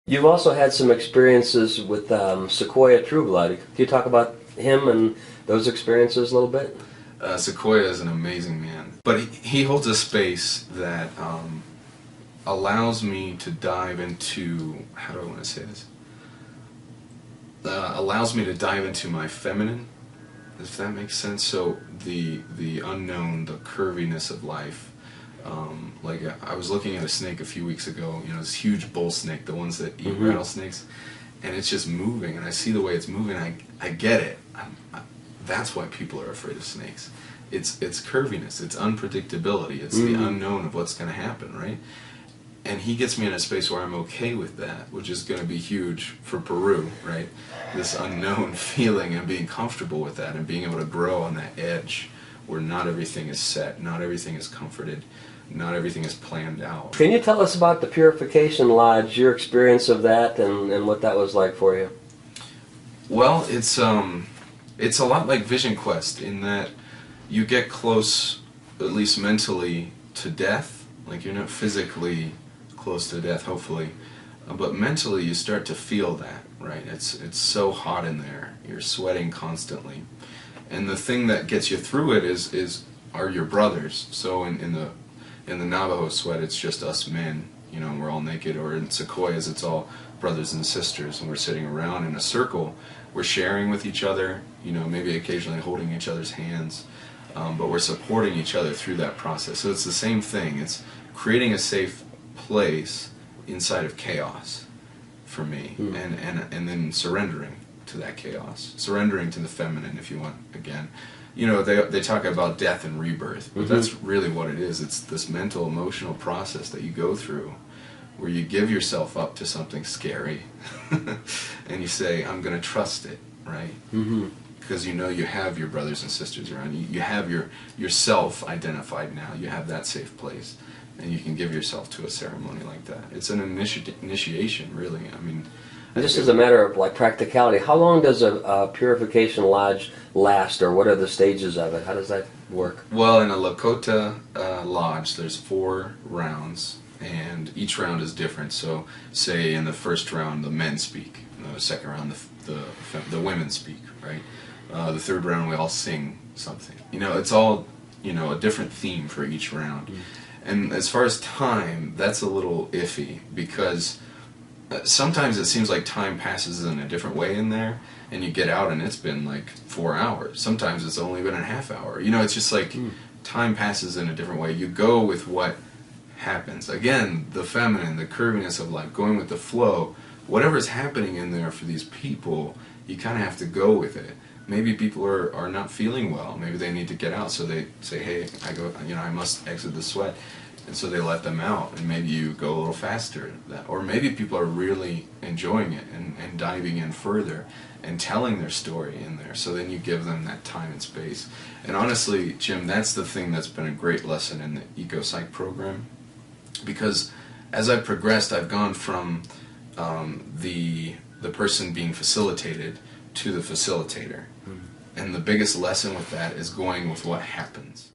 You've also had some experiences with Sequoia True Blood. Can you talk about him and those experiences a little bit? Sequoia is an amazing man, but he holds a space that allows me to dive into, how do I want to say this? Allows me to dive into my feminine, if that makes sense. So the unknown, the curviness of life. Like I was looking at a snake a few weeks ago, you know, this huge bull snake, the ones that eat rattlesnakes, and it's just moving, and I see the way it's moving. I get it. That's why people are afraid of snakes. It's curviness, it's unpredictability, it's the unknown of what's going to happen, right? And he gets me in a space where I'm okay with that, which is going to be huge for Peru, right? This unknown feeling and being comfortable with that and being able to grow on that edge where not everything is set, not everything is comforted, not everything is planned out. Can you tell us about the Purification Lodge, your experience of that and what that was like for you? Well, it's a lot like Vision Quest in that you get close, at least mentally, to death. Like you're not physically close to death, hopefully, but mentally you start to feel that, right? It's so hot in there. You're sweating constantly, and the thing that gets you through it are your brothers. So in the Navajo sweat, it's just us men, you know, and we're all naked. Or in Sequoias, it's all brothers and sisters, and we're sitting around in a circle. We're sharing with each other, you know, maybe occasionally holding each other's hands, but we're supporting each other through that process. So it's the same thing. It's creating a safe place inside of chaos for me, and then surrendering to that chaos, surrendering to the feminine, if you want. Again, you know, they talk about death and rebirth, but that's really what it is. It's this mental, emotional process that you go through where you give yourself up to something scary and you say, I'm going to trust it, right? Because you know you have your brothers and sisters around you. You have yourself identified now. You have that safe place, and you can give yourself to a ceremony like that. It's an initiation, really. I mean, Just as a matter of like practicality, how long does a Purification Lodge last, or what are the stages of it? How does that work? Well, in a Lakota lodge, there's 4 rounds, and each round is different. So, say in the first round, the men speak. The second round, the women speak, right? The third round, we all sing something. You know, it's all, you know, a different theme for each round. And as far as time, that's a little iffy, because sometimes it seems like time passes in a different way in there, and you get out and it's been like 4 hours. Sometimes it's only been a half hour. You know, it's just like time passes in a different way. You go with what happens. Again, the feminine, the curviness of life, going with the flow. Whatever's happening in there for these people, you kind of have to go with it. Maybe people are not feeling well. Maybe they need to get out, so they say, hey, I must exit the sweat. And so they let them out, and maybe you go a little faster. Or maybe people are really enjoying it and diving in further and telling their story in there. So then you give them that time and space. And honestly, Jim, that's the thing that's been a great lesson in the Eco-psych program. Because as I've progressed, I've gone from the person being facilitated to the facilitator. And the biggest lesson with that is going with what happens.